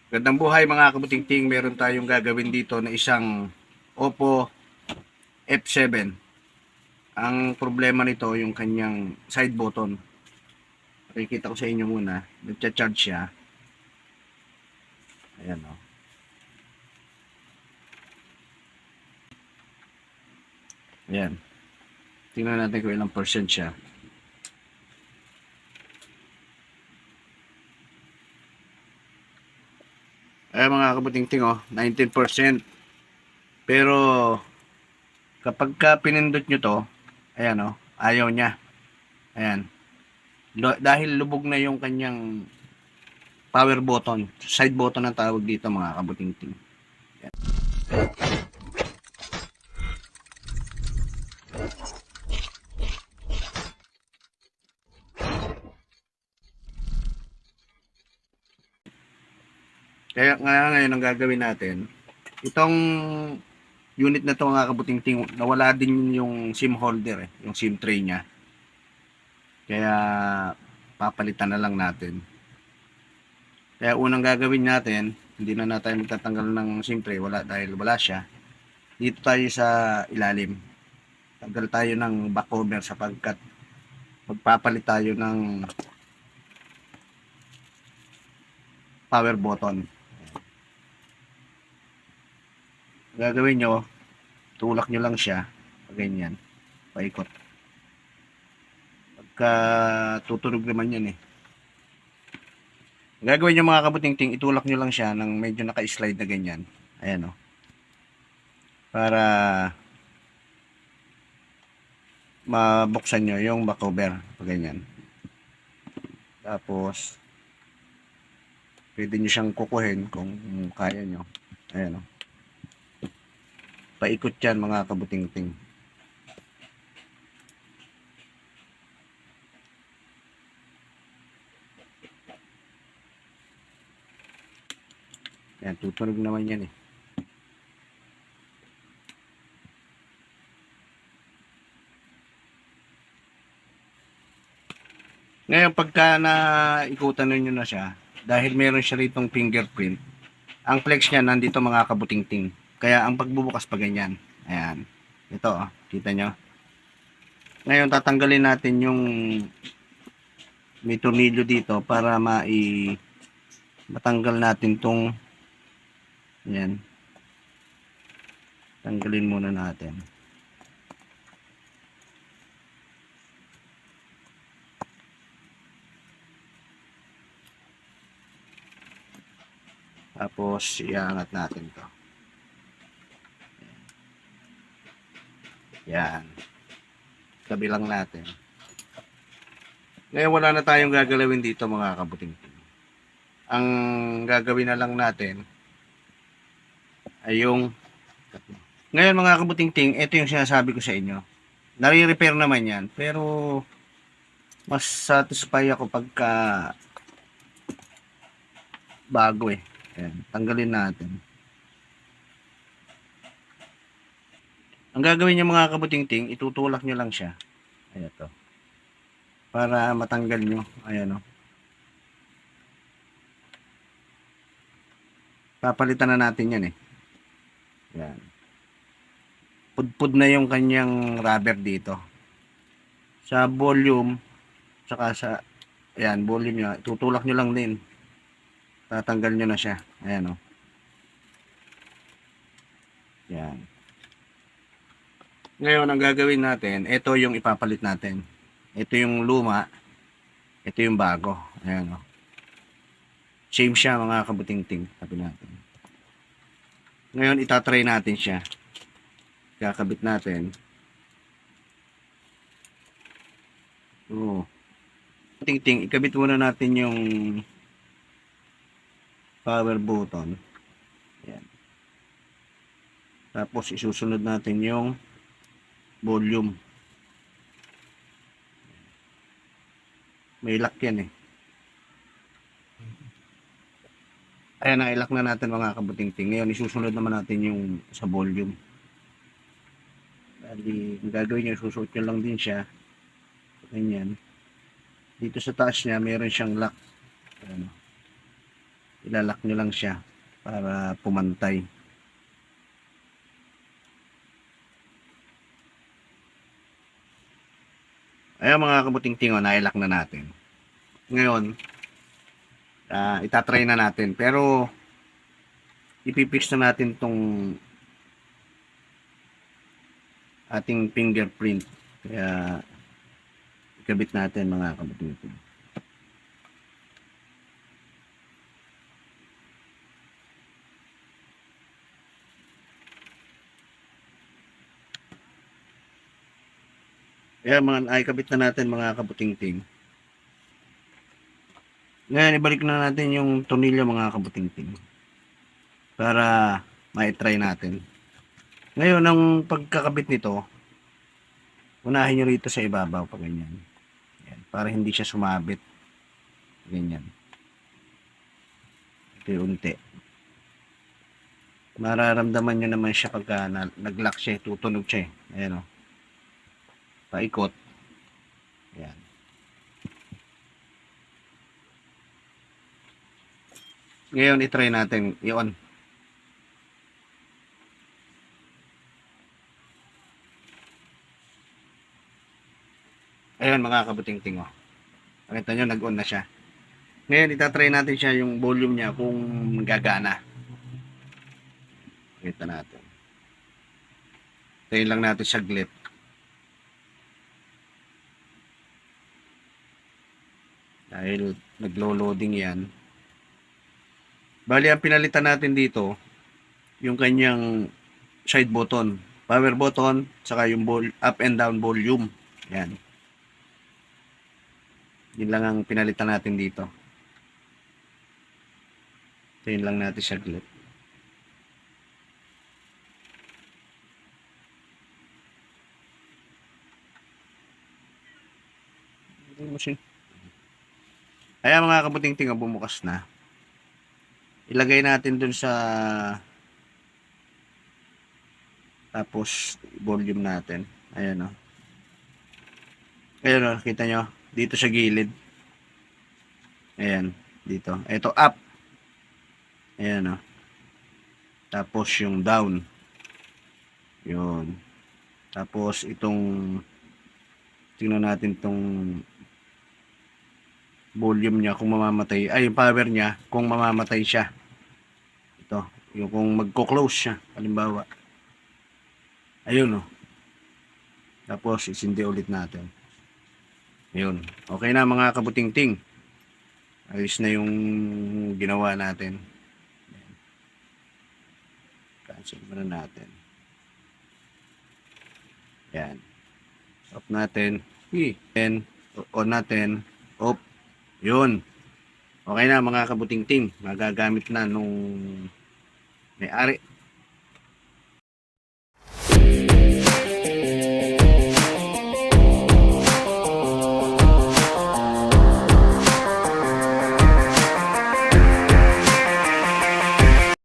Gandang buhay mga kabutingting, meron tayong gagawin dito na isang Oppo F7. Ang problema nito yung kanyang side button. Pakikita ko sa inyo muna. Nagcha-charge siya. Ayan o. Ayan. Tingnan natin kung ilang percent siya. Ayan mga kabutingting o, 19%. Pero kapag ka pinindot nyo to, ayan o, ayaw niya. Ayan. Dahil lubog na yung kanyang power button. Side button ang tawag dito mga kabutingting. Ayan. Kaya ngayon ang gagawin natin, itong unit na to mga kabutingting, nawala din yung SIM holder yung SIM tray niya. Kaya papalitan na lang natin. Kaya unang gagawin natin, hindi na natin magtatanggal ng SIM tray dahil wala siya. Dito tayo sa ilalim. Tanggal tayo ng back cover sapagkat magpapalit tayo ng power button. Gagawin nyo, tulak nyo lang siya, ganyan, paikot. Pagka tutunog naman yan Gagawin nyo mga kabutingting, itulak nyo lang siya ng medyo naka-slide na ganyan. Ayan o. Para mabuksan nyo yung back cover, ganyan. Tapos, pwede nyo siyang kukuhin kung kaya nyo. Ayan o. Paikot yan mga kabutingting. Yan, tutunog naman yan Ngayon, pagka naikutan ninyo na siya, dahil meron siya ritong fingerprint, ang flex niya nandito mga kabutingting. Kaya ang pagbubukas pa ganyan. Ayan. Ito, kita nyo. Ngayon, tatanggalin natin yung may tornilyo dito para matanggal natin tong ayan. Tanggalin muna natin. Tapos, iangat natin to. Yan. Kabilang natin. Ngayon, wala na tayong gagalawin dito mga kabuting. Ang gagawin na lang natin ay yung ngayon mga kabutingting, ito yung sinasabi ko sa inyo. Nare-repair naman yan, pero mas satisfy ako pagka bago Ayan, tanggalin natin. Ang gagawin niyo mga kabutingting, itutulak nyo lang siya. Ayan to. Para matanggal nyo. Ayan o. Papalitan na natin yan Ayan. Pudpud na yung kanyang rubber dito. Sa volume, saka sa, ayan, volume niya, tutulak nyo lang din. Tatanggal nyo na siya. Ayan o. Ayan. Ngayon, ang gagawin natin, ito yung ipapalit natin. Ito yung luma, ito yung bago. Ayan o. Same siya mga kabutingting. Sabi natin. Ngayon, itatry natin siya. Kakabit natin. Oo. Ting-ting, ikabit muna natin yung power button. Ayan. Tapos, isusunod natin yung volume. May lock yan Ayan, na-lock na natin mga kabutingting. Ngayon, isusunod naman natin yung sa volume. Bali, ang gagawin nyo, susuot nyo lang din siya. Ganyan. Dito sa taas niya, meron siyang lock. Ayan. Ilalak nyo lang siya para pumantay. Ayan mga kabuting-ting, nailak na natin. Ngayon, itatry na natin. Pero, ipipix na natin tong ating fingerprint. Kaya, ikabit natin mga kabuting-ting. Ayan, ikabit na natin mga kabuting-ting. Ngayon, ibalik na natin yung tornilyo mga kabuting-ting. Para, ma-try natin. Ngayon, ang pagkakabit nito, unahin nyo rito sa ibabaw pa ganyan. Ayan, para hindi siya sumabit. Ganyan. Unti-unti. Mararamdaman nyo naman siya pagka nag-lock siya, tutunog siya. Ayan o. Paikot. Ayan. Ngayon, itry natin i-on. Ayan mga kabuting-ting o. Nakita nyo, nag-on na siya. Ngayon, itatry natin siya yung volume niya kung gagana. Kita natin. Tayin lang natin saglit. Dahil naglo-loading yan. Bali, ang pinalitan natin dito, yung kanyang side button. Power button, saka yung up and down volume. Yan. Yun lang ang pinalitan natin dito. Tayin lang natin saglit. Ayan mga kabuting-ting, bumukas na. Ilagay natin dun sa tapos volume natin. Ayan o. Ayan o, kita nyo. Dito sa gilid. Ayan. Dito. Ito up. Ayan o. Tapos yung down. Yun. Tapos itong tingnan natin itong volume niya kung mamamatay. Ay, yung power niya kung mamamatay siya. Ito. Yung kung magko-close siya. Halimbawa. Ayun o. Tapos isindi ulit natin. Ayun. Okay na mga kabuting-ting. Ayos na yung ginawa natin. Cancel muna natin. Yan. Off natin. Then, on natin. Off. Yun. Okay na mga kabuting-ting. Magagamit na nung may-ari.